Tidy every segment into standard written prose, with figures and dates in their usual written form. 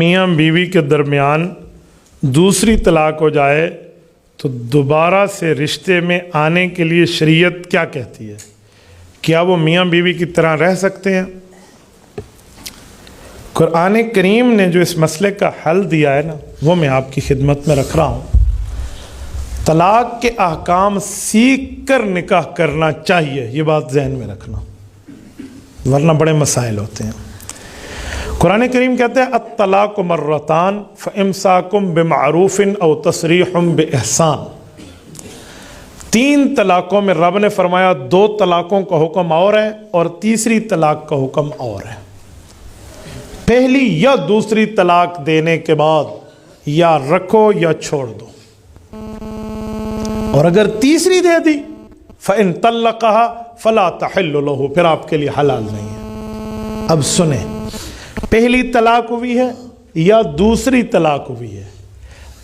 میاں بیوی کے درمیان دوسری طلاق ہو جائے تو دوبارہ سے رشتے میں آنے کے لیے شریعت کیا کہتی ہے؟ کیا وہ میاں بیوی کی طرح رہ سکتے ہیں؟ قرآن کریم نے جو اس مسئلے کا حل دیا ہے نا، وہ میں آپ کی خدمت میں رکھ رہا ہوں۔ طلاق کے احکام سیکھ کر نکاح کرنا چاہیے، یہ بات ذہن میں رکھنا، ورنہ بڑے مسائل ہوتے ہیں۔ قرآن کریم کہتے ہیں الطلاق مرتان فامساکم بمعروف او تسریح باحسان۔ 3 طلاقوں میں رب نے فرمایا 2 طلاقوں کا حکم اور ہے اور تیسری طلاق کا حکم اور ہے۔ پہلی یا دوسری طلاق دینے کے بعد یا رکھو یا چھوڑ دو، اور اگر تیسری دے دی فَإِن طَلَّقَهَا فَلَا تَحِلُّ لَهُ، پھر آپ کے لیے حلال نہیں ہے۔ اب سنیں، پہلی طلاق ہوئی ہے یا دوسری طلاق ہوئی ہے،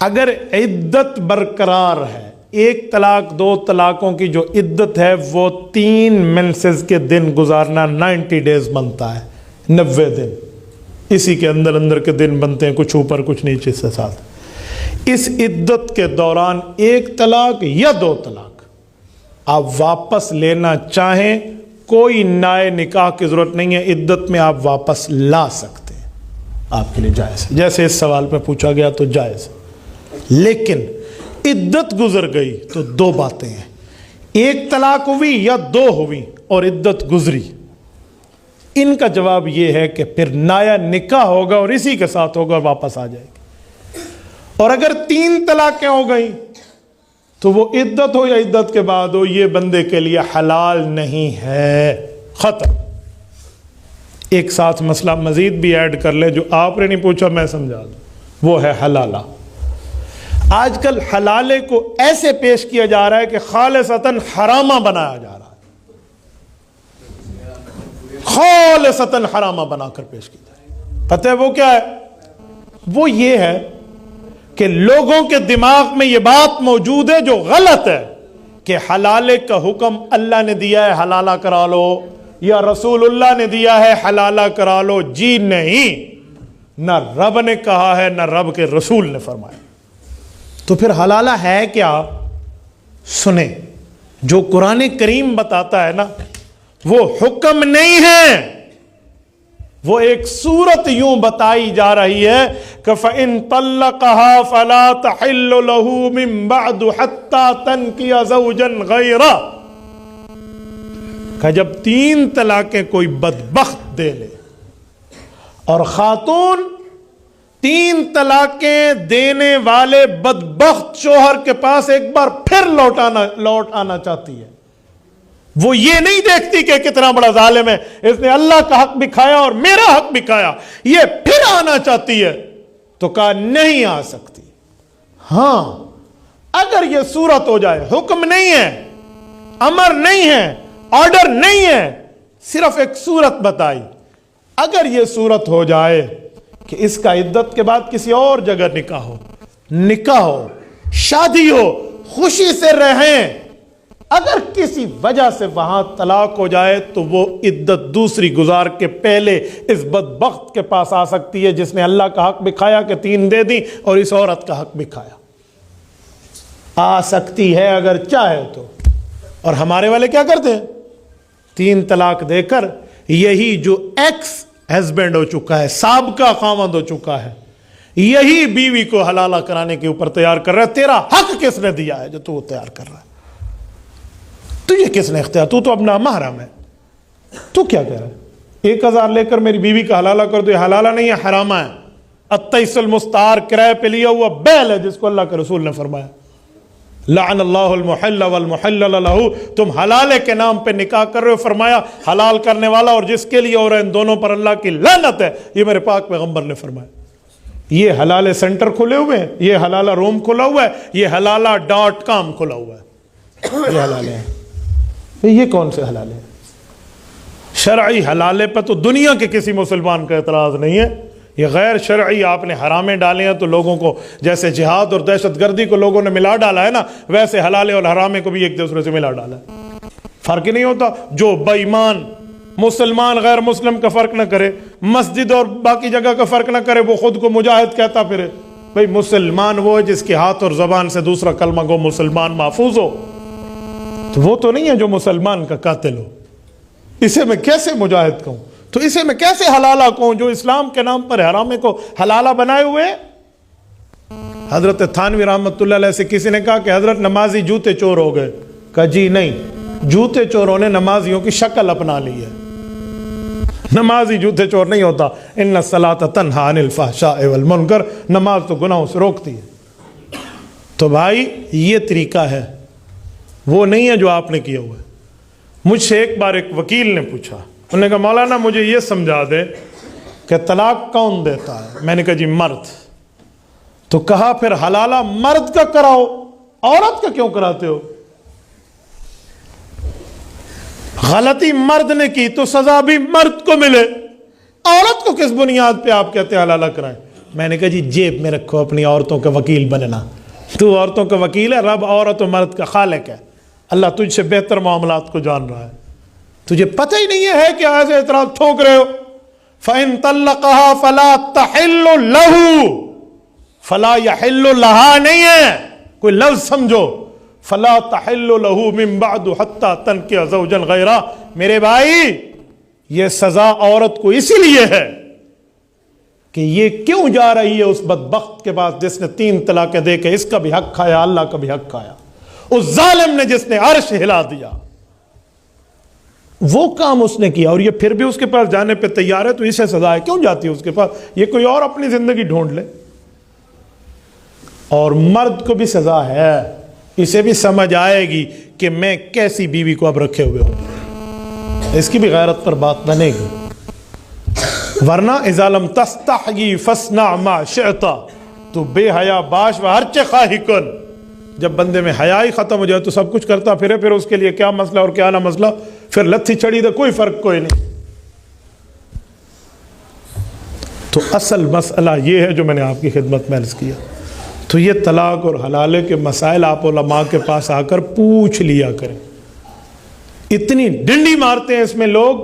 اگر عدت برقرار ہے، 1 طلاق 2 طلاقوں کی جو عدت ہے وہ 3 منسز کے دن گزارنا 90 ڈیز بنتا ہے، 90 دن، اسی کے اندر اندر کے دن بنتے ہیں، کچھ اوپر کچھ نیچے سے ساتھ۔ اس عدت کے دوران 1 طلاق یا 2 طلاق آپ واپس لینا چاہیں، کوئی نئے نکاح کی ضرورت نہیں ہے، عدت میں آپ واپس لا سکتے ہیں، آپ کے لیے جائز ہے۔ جیسے اس سوال پہ پوچھا گیا تو جائز ہے، لیکن عدت گزر گئی تو 2 باتیں ہیں، 1 طلاق ہوئی یا 2 ہوئی اور عدت گزری، ان کا جواب یہ ہے کہ پھر نیا نکاح ہوگا اور اسی کے ساتھ ہوگا اور واپس آ جائے گی۔ اور اگر 3 طلاقیں ہو گئیں تو وہ عدت ہو یا عدت کے بعد ہو، یہ بندے کے لیے حلال نہیں ہے، ختم۔ ایک ساتھ مسئلہ مزید بھی ایڈ کر لے جو آپ نے نہیں پوچھا، میں سمجھا دوں، وہ ہے حلالہ۔ آج کل حلالے کو ایسے پیش کیا جا رہا ہے کہ خالصتاً حرامہ بنایا جا رہا ہے، خالصتاً حرامہ بنا کر پیش کیا جا رہا ہے۔ پتہ ہے وہ کیا ہے؟ وہ یہ ہے کہ لوگوں کے دماغ میں یہ بات موجود ہے جو غلط ہے کہ حلالے کا حکم اللہ نے دیا ہے حلالہ کرا لو، یا رسول اللہ نے دیا ہے حلالہ کرا لو۔ جی نہیں، نہ رب نے کہا ہے نہ رب کے رسول نے فرمایا۔ تو پھر حلالہ ہے کیا؟ سنیں، جو قرآن کریم بتاتا ہے نا وہ حکم نہیں ہے، وہ ایک صورت یوں بتائی جا رہی ہے کہ فَإِن طَلَّقَهَا فَلَا تَحِلُّ لَهُ مِن بَعْدُ حَتَّى تَنْكِحَ زَوْجًا غَيْرَهُ، کہ جب 3 طلاقیں کوئی بدبخت دے لے، اور خاتون 3 طلاقیں دینے والے بدبخت شوہر کے پاس ایک بار پھر لوٹ آنا چاہتی ہے، وہ یہ نہیں دیکھتی کہ کتنا بڑا ظالم ہے، اس نے اللہ کا حق بھی کھایا اور میرا حق بھی کھایا، یہ پھر آنا چاہتی ہے، تو کہا نہیں آ سکتی۔ ہاں، اگر یہ صورت ہو جائے، حکم نہیں ہے، امر نہیں ہے، آرڈر نہیں ہے، صرف ایک صورت بتائی، اگر یہ صورت ہو جائے کہ اس کا عدت کے بعد کسی اور جگہ نکاح ہو، شادی ہو، خوشی سے رہیں، اگر کسی وجہ سے وہاں طلاق ہو جائے تو وہ عدت دوسری گزار کے پہلے اس بدبخت کے پاس آ سکتی ہے جس نے اللہ کا حق بھی کھایا کہ 3 دے دی اور اس عورت کا حق بھی کھایا، آ سکتی ہے اگر چاہے تو۔ اور ہمارے والے کیا کرتے ہیں؟ 3 طلاق دے کر یہی جو ایکس ہسبینڈ ہو چکا ہے، سابقہ خاوند ہو چکا ہے، یہی بیوی کو حلالہ کرانے کے اوپر تیار کر رہا ہے۔ تیرا حق کس نے دیا ہے جو تو تیار کر رہا ہے؟ تجھے کس نے اختیار؟ تو اپنا محرم ہے، تو کیا کہہ رہا ہے؟ 1000 لے کر میری بیوی کا حلالہ کر دو، یہ حلالہ نہیں ہے، حرامہ ہے۔ التیس المستعار، کرائے پہ لیا ہوا بیل ہے جس کو اللہ کے رسول نے فرمایا لعن اللہ المحل والمحلل لہ، تم حلالے کے نام پہ نکاح کر رہے ہو، فرمایا حلال کرنے والا اور جس کے لیے ہو رہا ہے، ان دونوں پر اللہ کی لعنت ہے، یہ میرے پاک پیغمبر نے فرمایا۔ یہ حلالے سینٹر کھلے ہوئے ہیں، یہ حلالہ روم کھلا ہوا ہے، یہ حلالہ.com کھلا ہوا ہے، یہ حلالے ہیں۔ یہ کون سے حلالے ہیں؟ شرعی حلالے پہ تو دنیا کے کسی مسلمان کا اعتراض نہیں ہے، یہ غیر شرعی آپ نے حرامیں ڈالے ہیں تو لوگوں کو جیسے جہاد اور دہشت گردی کو لوگوں نے ملا ڈالا ہے نا، ویسے حلالے اور حرامے کو بھی ایک دوسرے سے ملا ڈالا ہے، فرق ہی نہیں ہوتا۔ جو بے ایمان مسلمان غیر مسلم کا فرق نہ کرے, مسجد اور باقی جگہ کا فرق نہ کرے, وہ خود کو مجاہد کہتا پھرے. بھئی مسلمان وہ ہے جس کے ہاتھ اور زبان سے دوسرا کلمہ گو مسلمان محفوظ ہو, تو وہ تو نہیں ہے جو مسلمان کا قاتل ہو. اسے میں کیسے مجاہد کہوں, تو اسے میں کیسے حلالہ کہوں جو اسلام کے نام پر حرامے کو حلالہ بنائے ہوئے. حضرت تھانوی رحمۃ اللہ علیہ سے کسی نے کہا کہ حضرت نمازی جوتے چور ہو گئے. کہا جی نہیں, جوتے چوروں نے نمازیوں کی شکل اپنا لی ہے, نمازی جوتے چور نہیں ہوتا. ان الصلاۃ تنہی عن الفحشاء والمنکر, نماز تو گناہوں سے روکتی ہے. تو بھائی یہ طریقہ ہے, وہ نہیں ہے جو آپ نے کیا ہوا ہے. مجھ سے ایک بار ایک وکیل نے پوچھا, انہوں نے کہا مولانا مجھے یہ سمجھا دے کہ طلاق کون دیتا ہے. میں نے کہا جی مرد. تو کہا پھر حلالہ مرد کا کراؤ, عورت کا کیوں کراتے ہو؟ غلطی مرد نے کی تو سزا بھی مرد کو ملے, عورت کو کس بنیاد پہ آپ کہتے ہیں حلالہ کرائیں؟ میں نے کہا جی جیب میں رکھو اپنی عورتوں کا وکیل بننا. تو عورتوں کا وکیل ہے, رب عورت و مرد کا خالق ہے. اللہ تجھ سے بہتر معاملات کو جان رہا ہے, تجھے پتہ ہی نہیں ہے کہ ایسے اعتراض ٹھوک رہے ہو. فَإِن طَلَّقَهَا فَلَا تَحِلُّ لَهُ, فَلَا يَحِلُّ لَهَا نہیں ہے, کوئی لفظ سمجھو. فَلَا تَحِلُّ لَهُ مِن بَعْدُ حَتَّى تَنْكِحَ زَوْجًا غَيْرَهُ. میرے بھائی یہ سزا عورت کو اسی لیے ہے کہ یہ کیوں جا رہی ہے اس بدبخت کے پاس جس نے 3 طلاقیں دے کے اس کا بھی حق کھایا, اللہ کا بھی حق کھایا, اس ظالم نے جس نے عرش ہلا دیا. وہ کام اس نے کیا اور یہ پھر بھی اس کے پاس جانے پہ تیار ہے, تو اسے سزا ہے. کیوں جاتی ہے اس کے پاس؟ یہ کوئی اور اپنی زندگی ڈھونڈ لے. اور مرد کو بھی سزا ہے, اسے بھی سمجھ آئے گی کہ میں کیسی بیوی کو اب رکھے ہوئے ہوں, اس کی بھی غیرت پر بات بنے گی. ورنہ اذا لم تستحی فاصنع ما شئت, تو بے حیا باش و ہرچ خواہی کن. جب بندے میں حیا ہی ختم ہو جائے تو سب کچھ کرتا پھرے, پھر اس کے لیے کیا مسئلہ اور کیا نہ مسئلہ, پھر لتھی چڑی تو کوئی فرق کوئی نہیں. تو اصل مسئلہ یہ ہے جو میں نے آپ کی خدمت میں عرض کیا. تو یہ طلاق اور حلالے کے مسائل آپ علماء کے پاس آ کر پوچھ لیا کریں. اتنی ڈنڈی مارتے ہیں اس میں لوگ,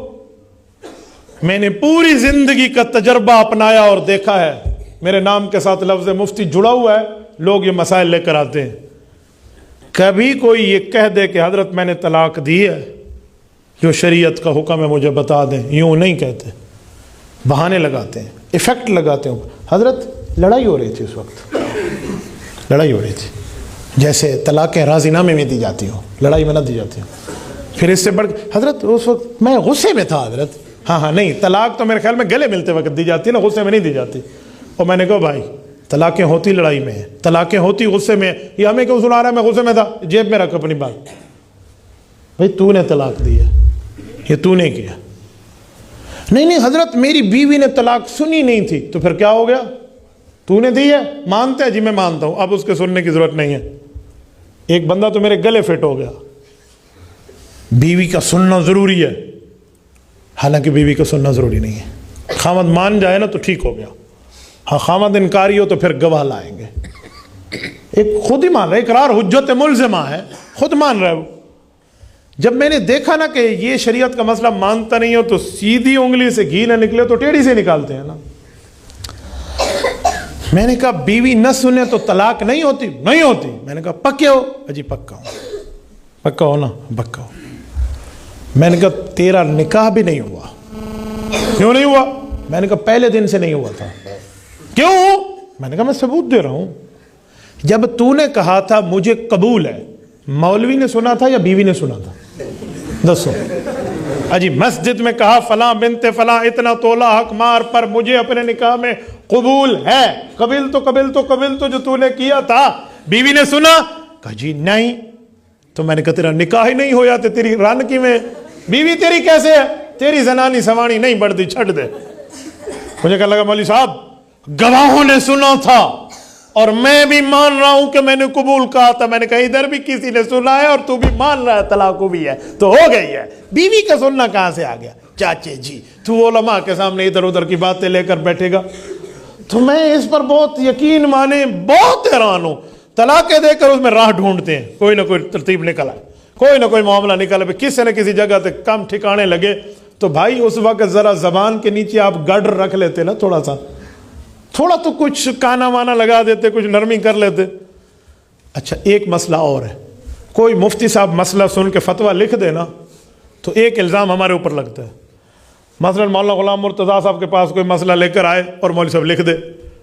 میں نے پوری زندگی کا تجربہ اپنایا اور دیکھا ہے. میرے نام کے ساتھ لفظ مفتی جڑا ہوا ہے, لوگ یہ مسائل لے کر آتے ہیں. کبھی کوئی یہ کہہ دے کہ حضرت میں نے طلاق دی ہے, جو شریعت کا حکم ہے مجھے بتا دیں, یوں نہیں کہتے, بہانے لگاتے ہیں, ایفیکٹ لگاتے ہیں. حضرت لڑائی ہو رہی تھی اس وقت, لڑائی ہو رہی تھی, جیسے طلاقیں راضی نامے میں دی جاتی ہوں, لڑائی میں نہ دی جاتی ہوں. پھر اس سے بڑھ حضرت اس وقت میں غصے میں تھا حضرت. ہاں نہیں, طلاق تو میرے خیال میں گلے ملتے وقت دی جاتی ہے نا, غصے میں نہیں دی جاتی. اور میں نے کہا بھائی طلاقیں ہوتی لڑائی میں ہیں, طلاقیں ہوتی غصے میں, یہ ہمیں کیوں سنا رہا ہے؟ میں غصے میں تھا, جیب میں رکھ اپنی بات. بھائی تو نے طلاق دی ہے, یہ تو نے کیا. نہیں حضرت میری بیوی نے طلاق سنی نہیں تھی. تو پھر کیا ہو گیا؟ تو نے دی ہے, مانتے ہیں جی میں مانتا ہوں, اب اس کے سننے کی ضرورت نہیں ہے. ایک بندہ تو میرے گلے فٹ ہو گیا, بیوی کا سننا ضروری ہے, حالانکہ بیوی کا سننا ضروری نہیں ہے. خامد مان جائے نا تو ٹھیک ہو گیا, ہاں خامد انکاری ہو تو پھر گواہ لائیں گے. ایک خود ہی مان رہا ہے, اقرار حجت ملزمہ ہے, خود مان رہا ہے وہ. جب میں نے دیکھا نا کہ یہ شریعت کا مسئلہ مانتا نہیں ہو, تو سیدھی انگلی سے گھی نہ نکلے تو ٹیڑھی سے نکالتے ہیں نا. میں نے کہا بیوی نہ سنے تو طلاق نہیں ہوتی؟ نہیں ہوتی. میں نے کہا پکے ہو؟ اجی پکا ہوں. پکا ہو نا؟ پکا ہو. میں نے کہا تیرا نکاح بھی نہیں ہوا. کیوں نہیں ہوا؟ میں نے کہا پہلے دن سے نہیں ہوا تھا. کیوں؟ میں نے کہا میں ثبوت دے رہا ہوں. جب تو نے کہا تھا مجھے قبول ہے, مولوی نے سنا تھا یا بیوی نے سنا تھا؟ دسو. اجی مسجد میں کہا فلاں بنت فلاں اتنا تولہ حق مار پر مجھے اپنے نکاح میں قبول ہے. قبل تو جو تو نے کیا تھا, بیوی نے سنا؟ کہا جی نہیں. تو میں نے کہا تیرا نکاح ہی نہیں ہویا تو تیری رن کی میں بیوی تیری کیسے ہے؟ تیری زنانی سوانی نہیں بڑھتی, چھٹ دے. مجھے کہا لگا مولوی صاحب گواہوں نے سنا تھا اور میں بھی مان رہا ہوں کہ میں نے قبول کہا تھا. میں نے کہا ادھر بھی کسی نے سنا ہے اور تو بھی مان رہا ہے, طلاق بھی ہے تو ہو گئی ہے. بیوی کا سننا کہاں سے آ گیا؟ چاچے جی تو علماء کے سامنے ادھر ادھر کی باتیں لے کر بیٹھے گا. تو میں اس پر بہت یقین مانے بہت حیران ہوں. طلاقیں دے کر اس میں راہ ڈھونڈتے ہیں, کوئی نہ کوئی ترتیب نکل آئے, کوئی نہ کوئی معاملہ نکل آئے, کسی نہ کسی جگہ سے کم ٹھکانے لگے تو بھائی اس وقت ذرا زبان کے نیچے آپ گڈر رکھ لیتے نا، تھوڑا تو کچھ کانا وانا لگا دیتے، کچھ نرمی کر لیتے. اچھا ایک مسئلہ اور ہے، کوئی مفتی صاحب مسئلہ سن کے فتویٰ لکھ دے نا تو ایک الزام ہمارے اوپر لگتا ہے. مثلا مولانا غلام مرتضیٰ صاحب کے پاس کوئی مسئلہ لے کر آئے اور مولوی صاحب لکھ دے.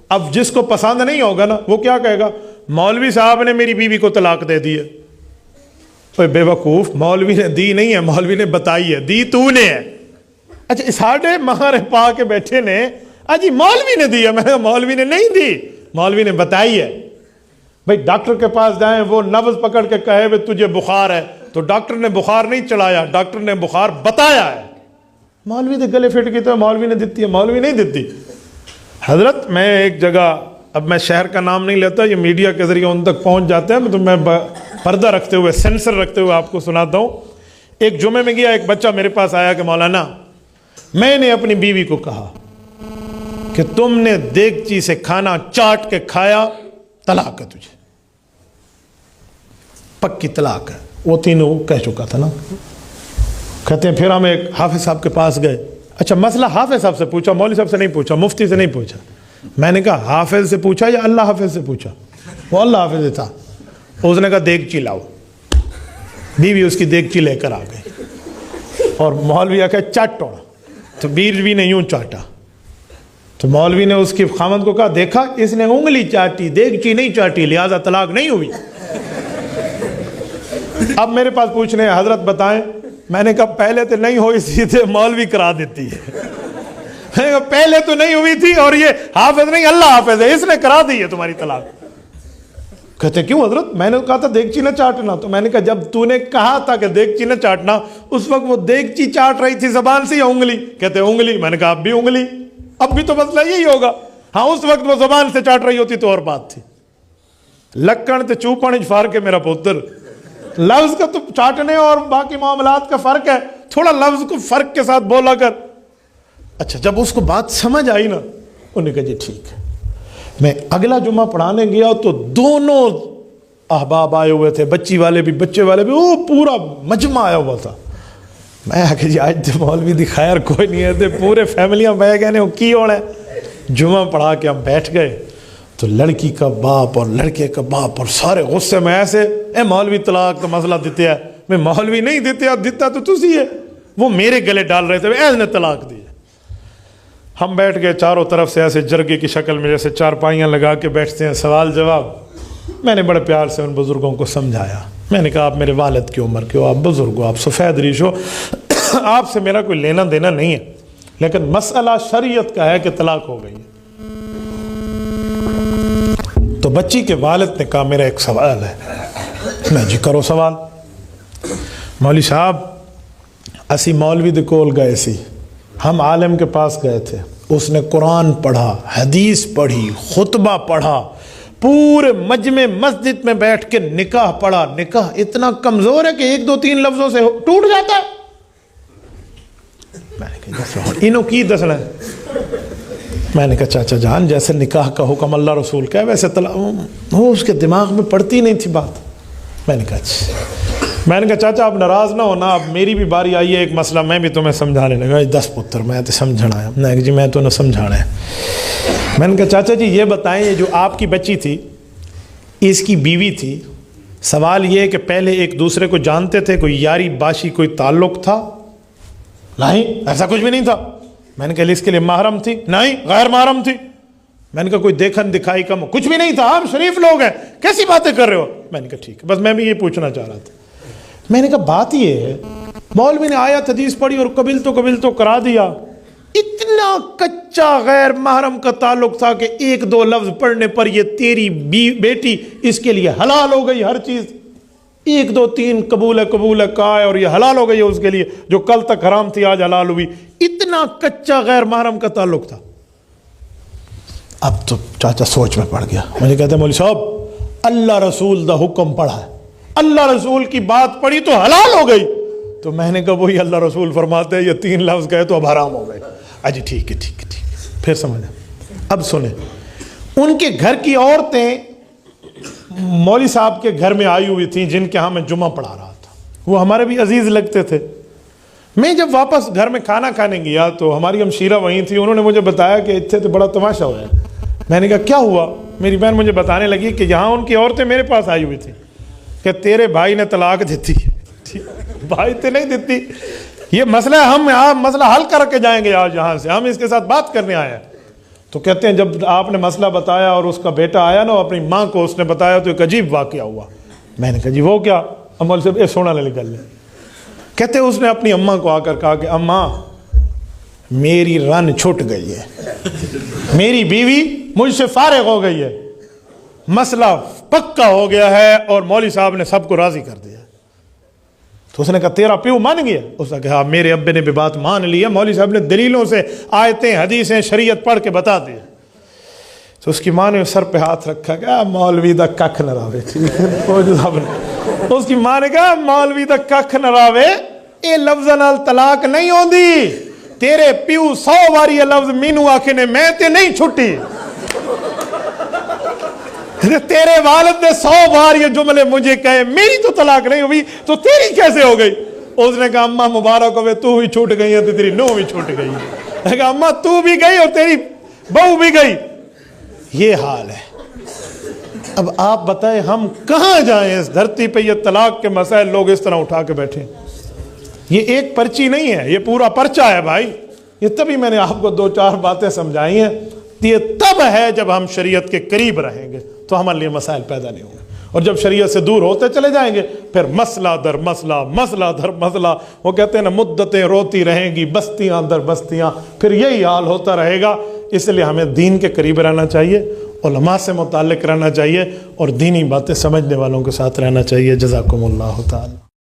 اب جس کو پسند نہیں ہوگا نا وہ کیا کہے گا، مولوی صاحب نے میری بیوی کو طلاق دے دی ہے. بے وقوف، مولوی نے دی نہیں ہے، مولوی نے بتائی ہے، دی تو نے ہے. اچھا ساڑھے مہارے پا کے بیٹھے نے جی مولوی نے دی ہے. میں مولوی نے نہیں دی، مولوی نے بتائی ہے. بھائی ڈاکٹر کے پاس جائیں، وہ نبض پکڑ کے کہے وہ تجھے بخار ہے، تو ڈاکٹر نے بخار نہیں چڑھایا، ڈاکٹر نے بخار بتایا ہے. مولوی نے گلے فٹ کی تو مولوی نے دیتی ہے، مولوی نہیں دیتی. حضرت میں ایک جگہ، اب میں شہر کا نام نہیں لیتا، یہ میڈیا کے ذریعے ان تک پہنچ جاتے ہیں، تو میں پردہ رکھتے ہوئے، سینسر رکھتے ہوئے آپ کو سناتا ہوں. ایک جمعے میں گیا، ایک بچہ میرے پاس آیا کہ مولانا میں نے اپنی بیوی کو کہا کہ تم نے دیگچی سے کھانا چاٹ کے کھایا، طلاق ہے تجھے، پکی طلاق ہے. وہ تینوں کہہ چکا تھا نا. کہتے ہیں پھر ہم ایک حافظ صاحب کے پاس گئے. اچھا مسئلہ حافظ صاحب سے پوچھا، مولوی صاحب سے نہیں پوچھا، مفتی سے نہیں پوچھا. میں نے کہا حافظ سے پوچھا یا اللہ حافظ سے پوچھا؟ وہ اللہ حافظ تھا. اس نے کہا دیگچی لاؤ. بیوی اس کی دیگچی لے کر آ گئی اور مولوی آ کے چاٹو، تو بیوی نے یوں چاٹا. تو مولوی نے اس کی خامند کو کہا دیکھا اس نے انگلی چاٹی، دیگچی نہیں چاٹی، لہذا طلاق نہیں ہوئی. اب میرے پاس پوچھنے حضرت بتائیں. میں نے کہا پہلے تو نہیں ہوئی سیدھے مولوی کرا دیتی ہے. میں نے کہا پہلے تو نہیں ہوئی تھی اور یہ حافظ نہیں اللہ حافظ ہے، اس نے کرا دی ہے تمہاری طلاق. کہتے کیوں حضرت؟ میں نے کہا تھا دیگچی نہ چاٹنا. تو میں نے کہا جب تو نے کہا تھا کہ دیگچی نہ چاٹنا، اس وقت وہ دیگچی چاٹ رہی تھی زبان سے یا انگلی؟ کہتے انگلی. میں نے کہا اب بھی انگلی، اب بھی تو مسئلہ یہی ہوگا. ہاں اس وقت وہ زبان سے چاٹ رہی ہوتی تو اور بات تھی. لکڑ تے چوپن فار کے میرا پتر، لفظ کا تو چاٹنے اور باقی معاملات کا فرق ہے، تھوڑا لفظ کو فرق کے ساتھ بولا کر. اچھا جب اس کو بات سمجھ آئی نا، انہوں نے کہا جی ٹھیک ہے. میں اگلا جمعہ پڑھانے گیا تو دونوں احباب آئے ہوئے تھے، بچی والے بھی بچے والے بھی، وہ پورا مجمع آیا ہوا تھا. میں آ کے جی آج تو مولوی دی خیر کوئی نہیں ہے، پورے فیملیاں بہ گئے نے، وہ کی ہونا ہے. جمعہ پڑھا کے ہم بیٹھ گئے تو لڑکی کا باپ اور لڑکے کا باپ اور سارے غصے میں ایسے، اے مولوی طلاق تو مسئلہ دیتے ہے. میں مولوی نہیں دیتے، دیتا تو تسی ہے. وہ میرے گلے ڈال رہے تھے ایس نے طلاق دی. ہم بیٹھ گئے چاروں طرف سے ایسے جرگے کی شکل میں، جیسے چارپائیاں لگا کے بیٹھتے ہیں، سوال جواب. میں نے بڑے پیار سے ان بزرگوں کو سمجھایا. میں نے کہا آپ میرے والد کی عمر کے ہو، آپ بزرگ ہو، آپ سفید ریش ہو، آپ سے میرا کوئی لینا دینا نہیں ہے، لیکن مسئلہ شریعت کا ہے کہ طلاق ہو گئی ہے. تو بچی کے والد نے کہا میرا ایک سوال ہے. میں جی کرو سوال. مولوی صاحب اسی مولوی دے کول گئے سی، ہم عالم کے پاس گئے تھے، اس نے قرآن پڑھا، حدیث پڑھی، خطبہ پڑھا، پورے مجمع مسجد میں بیٹھ کے نکاح پڑھا. نکاح اتنا کمزور ہے کہ 1-2-3 لفظوں سے ٹوٹ جاتا ہے. میں نے کہا انہوں کی دسنا ہے. میں نے کہا چاچا جان جیسے نکاح کا حکم اللہ رسول کا ہے ویسے وہ اس کے دماغ میں پڑتی نہیں تھی بات. میں نے کہا چاچا آپ ناراض نہ ہونا، اب میری بھی باری آئی ہے ایک مسئلہ میں بھی تمہیں سمجھانے لگا. 10 پتر میں تو سمجھنا آیا. میں جی میں تو نہ سمجھانا ہے. میں نے کہا چاچا جی یہ بتائیں، یہ جو آپ کی بچی تھی اس کی بیوی تھی، سوال یہ ہے کہ پہلے ایک دوسرے کو جانتے تھے، کوئی یاری باشی کوئی تعلق تھا؟ نہیں ایسا کچھ بھی نہیں تھا. میں نے کہا اس کے لیے محرم تھی؟ نہیں غیر محرم تھی. میں نے کہا کوئی دیکھن دکھائی کم؟ کچھ بھی نہیں تھا. آپ شریف لوگ ہیں، کیسی باتیں کر رہے ہو؟ میں نے کہا ٹھیک ہے، بس میں بھی یہ پوچھنا چاہ رہا تھا. میں نے کہا بات یہ ہے مولوی نے آیت حدیث پڑھی اور قبل تو کرا دیا. اتنا کچا غیر محرم کا تعلق تھا کہ 1-2 لفظ پڑھنے پر یہ تیری بیٹی اس کے لیے حلال ہو گئی. ہر چیز 1-2-3 قبول ہے کہا ہے اور یہ حلال ہو گئی ہے اس کے لیے، جو کل تک حرام تھی آج حلال ہوئی. اتنا کچا غیر محرم کا تعلق تھا. اب تو چاچا سوچ میں پڑ گیا. مجھے کہتے ہیں مولوی صاحب اللہ رسول دا حکم پڑھا ہے، اللہ رسول کی بات پڑھی تو حلال ہو گئی. تو میں نے کہا وہی اللہ رسول فرماتے ہیں یہ 3 لفظ کہے تو اب حرام ہو گئے. اجی ٹھیک ہے پھر سمجھا. اب سنیں، ان کے گھر کی عورتیں مولوی صاحب کے گھر میں آئی ہوئی تھیں جن کے ہاں میں جمعہ پڑھا رہا تھا. وہ ہمارے بھی عزیز لگتے تھے. میں جب واپس گھر میں کھانا کھانے گیا تو ہماری ہمشیرہ وہیں تھی، انہوں نے مجھے بتایا کہ اتنے تو بڑا تماشا ہوا ہے۔ میں نے کہا کیا ہوا؟ میری بہن مجھے بتانے لگی کہ یہاں ان کی عورتیں میرے پاس آئی ہوئی تھی کہ تیرے بھائی نے طلاق دیتی، بھائی تو نہیں دیتی، یہ مسئلہ ہم مسئلہ حل کر کے جائیں گے آج یہاں سے، ہم اس کے ساتھ بات کرنے آئے ہیں۔ تو کہتے ہیں جب آپ نے مسئلہ بتایا اور اس کا بیٹا آیا نا، اپنی ماں کو اس نے بتایا تو ایک عجیب واقعہ ہوا۔ میں نے کہا جی وہ کیا؟ امول سے سونا لے نکل لے۔ کہتے ہیں اس نے اپنی اماں کو آ کر کہا کہ اماں میری رن چھٹ گئی ہے، میری بیوی مجھ سے فارغ ہو گئی ہے، مسئلہ پکا ہو گیا ہے اور مولوی صاحب نے سب کو راضی کر دیا۔ تو اس نے کہا تیرا پیو مان گیا؟ اس نے کہا میرے ابے نے بھی بات مان لی ہے، مولوی صاحب نے دلیلوں سے آیتیں حدیثیں شریعت پڑھ کے بتا دی۔ تو اس کی ماں نے سر پہ ہاتھ رکھا کہ مولوی دا ککھ نہ راوے، اس کی ماں نے کہا مولوی دا ککھ نہ راوے، اے لفظ نال طلاق نہیں ہوندی، تیرے پیو 100 باری یہ لفظ مینو آکھے نے میں تے نہیں چھٹی، تیرے والد نے 100 بار یہ جملے مجھے کہے، میری تو طلاق نہیں ہوئی تو تیری کیسے ہو گئی؟ اس نے کہا اماں مبارک ہوئے، تو بھی چھوٹ گئی ہے تو تیری نو بھی چھوٹ گئی ہے۔ میں نے کہا اماں تو بھی گئی اور تیری بہو بھی گئی۔ یہ حال ہے۔ اب آپ بتائیں ہم کہاں جائیں؟ اس دھرتی پہ یہ طلاق کے مسائل لوگ اس طرح اٹھا کے بیٹھے۔ یہ ایک پرچی نہیں ہے، یہ پورا پرچہ ہے بھائی۔ یہ تبھی میں نے آپ کو 2-4 باتیں سمجھائی ہیں، یہ تب ہے جب ہم شریعت کے قریب رہیں گے تو ہمارے لیے مسائل پیدا نہیں ہوں گے، اور جب شریعت سے دور ہوتے چلے جائیں گے پھر مسئلہ در مسئلہ، مسئلہ در مسئلہ، وہ کہتے ہیں نا مدتیں روتی رہیں گی بستیاں در بستیاں، پھر یہی حال ہوتا رہے گا۔ اس لیے ہمیں دین کے قریب رہنا چاہیے، علماء سے متعلق رہنا چاہیے، اور دینی باتیں سمجھنے والوں کے ساتھ رہنا چاہیے۔ جزاکم اللہ تعالی۔